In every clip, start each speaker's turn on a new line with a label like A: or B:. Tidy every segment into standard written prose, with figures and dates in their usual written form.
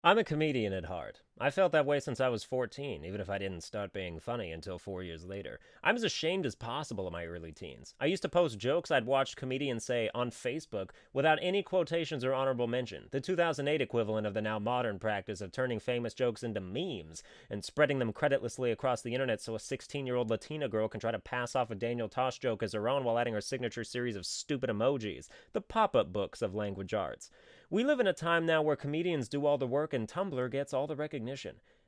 A: I'm a comedian at heart. I felt that way since I was 14, even if I didn't start being funny until 4 years later. I'm as ashamed as possible in my early teens. I used to post jokes I'd watched comedians say on Facebook without any quotations or honorable mention, the 2008 equivalent of the now modern practice of turning famous jokes into memes and spreading them creditlessly across the internet so a 16-year-old Latina girl can try to pass off a Daniel Tosh joke as her own while adding her signature series of stupid emojis, the pop-up books of language arts. We live in a time now where comedians do all the work and Tumblr gets all the recognition.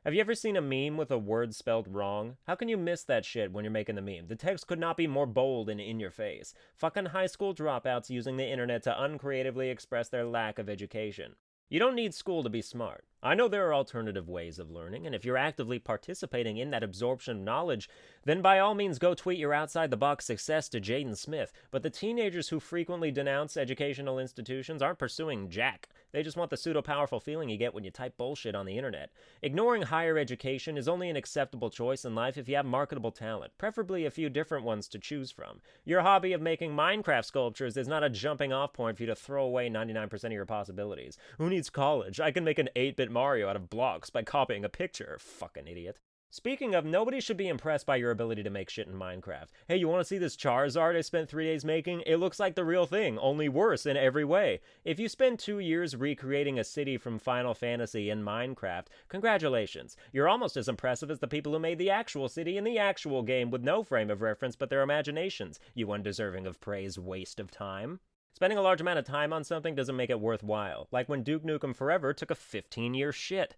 A: Have you ever seen a meme with a word spelled wrong? How can you miss that shit when you're making the meme? The text could not be more bold and in your face. Fucking high school dropouts using the internet to uncreatively express their lack of education. You don't need school to be smart. I know there are alternative ways of learning, and if you're actively participating in that absorption of knowledge, then by all means go tweet your outside-the-box success to Jaden Smith. But the teenagers who frequently denounce educational institutions aren't pursuing jack. They just want the pseudo-powerful feeling you get when you type bullshit on the internet. Ignoring higher education is only an acceptable choice in life if you have marketable talent, preferably a few different ones to choose from. Your hobby of making Minecraft sculptures is not a jumping-off point for you to throw away 99% of your possibilities. Who needs college? I can make an 8-bit Mario out of blocks by copying a picture, fucking idiot. Speaking of, nobody should be impressed by your ability to make shit in Minecraft. Hey, you want to see this Charizard I spent 3 days making? It looks like the real thing, only worse in every way. If you spend 2 years recreating a city from Final Fantasy in Minecraft, congratulations. You're almost as impressive as the people who made the actual city in the actual game with no frame of reference but their imaginations, you undeserving of praise waste of time. Spending a large amount of time on something doesn't make it worthwhile, like when Duke Nukem Forever took a 15-year shit.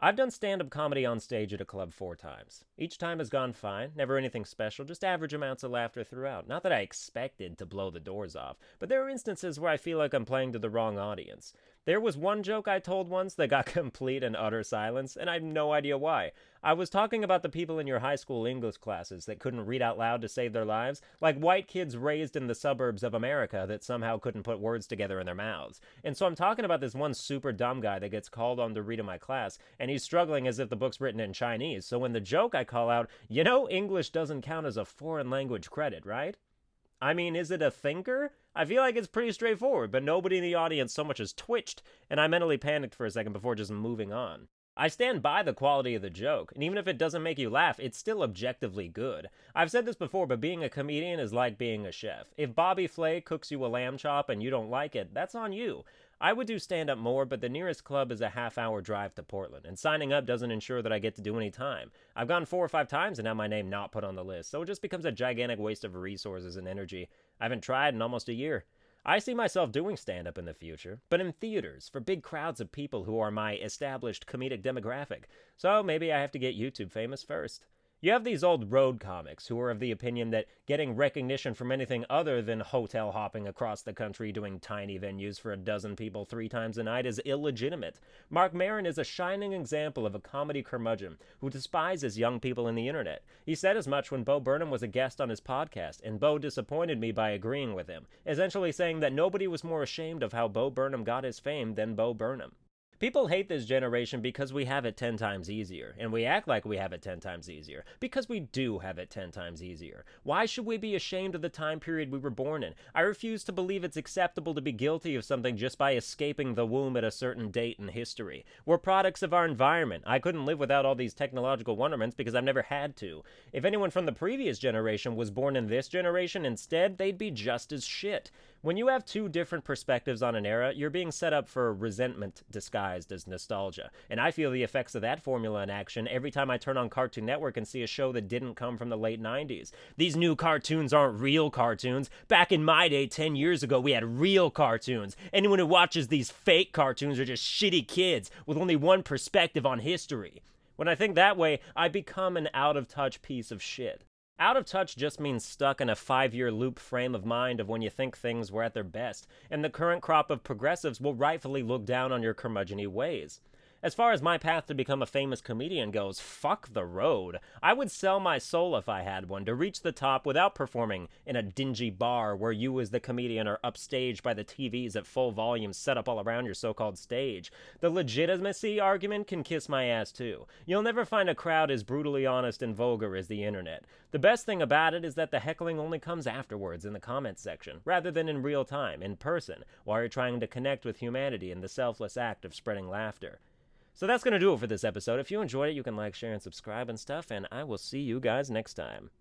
A: I've done stand-up comedy on stage at a club 4 times. Each time has gone fine, never anything special, just average amounts of laughter throughout. Not that I expected to blow the doors off, but there are instances where I feel like I'm playing to the wrong audience. There was one joke I told once that got complete and utter silence, and I have no idea why. I was talking about the people in your high school English classes that couldn't read out loud to save their lives, like white kids raised in the suburbs of America that somehow couldn't put words together in their mouths. And so I'm talking about this one super dumb guy that gets called on to read in my class, and he's struggling as if the book's written in Chinese. So in the joke I call out, you know English doesn't count as a foreign language credit, right? I mean, is it a thinker? I feel like it's pretty straightforward, but nobody in the audience so much as twitched, and I mentally panicked for a second before just moving on. I stand by the quality of the joke, and even if it doesn't make you laugh, it's still objectively good. I've said this before, but being a comedian is like being a chef. If Bobby Flay cooks you a lamb chop and you don't like it, that's on you. I would do stand-up more, but the nearest club is a half-hour drive to Portland, and signing up doesn't ensure that I get to do any time. I've gone 4 or 5 times and had my name not put on the list, so it just becomes a gigantic waste of resources and energy. I haven't tried in almost a year. I see myself doing stand-up in the future, but in theaters, for big crowds of people who are my established comedic demographic. So maybe I have to get YouTube famous first. You have these old road comics who are of the opinion that getting recognition from anything other than hotel hopping across the country doing tiny venues for a dozen people 3 times a night is illegitimate. Mark Maron is a shining example of a comedy curmudgeon who despises young people in the internet. He said as much when Bo Burnham was a guest on his podcast, and Bo disappointed me by agreeing with him, essentially saying that nobody was more ashamed of how Bo Burnham got his fame than Bo Burnham. People hate this generation because we have it 10 times easier, and we act like we have it 10 times easier, because we do have it 10 times easier. Why should we be ashamed of the time period we were born in? I refuse to believe it's acceptable to be guilty of something just by escaping the womb at a certain date in history. We're products of our environment. I couldn't live without all these technological wonderments because I've never had to. If anyone from the previous generation was born in this generation instead, they'd be just as shit. When you have 2 different perspectives on an era, you're being set up for resentment disguised as nostalgia. And I feel the effects of that formula in action every time I turn on Cartoon Network and see a show that didn't come from the late 90s. These new cartoons aren't real cartoons. Back in my day, 10 years ago, we had real cartoons. Anyone who watches these fake cartoons are just shitty kids with only one perspective on history. When I think that way, I become an out-of-touch piece of shit. Out of touch just means stuck in a 5-year loop frame of mind of when you think things were at their best, and the current crop of progressives will rightfully look down on your curmudgeon-y ways. As far as my path to become a famous comedian goes, fuck the road. I would sell my soul if I had one to reach the top without performing in a dingy bar where you as the comedian are upstaged by the TVs at full volume set up all around your so-called stage. The legitimacy argument can kiss my ass too. You'll never find a crowd as brutally honest and vulgar as the internet. The best thing about it is that the heckling only comes afterwards in the comments section, rather than in real time, in person, while you're trying to connect with humanity in the selfless act of spreading laughter. So that's going to do it for this episode. If you enjoyed it, you can like, share, and subscribe and stuff, and I will see you guys next time.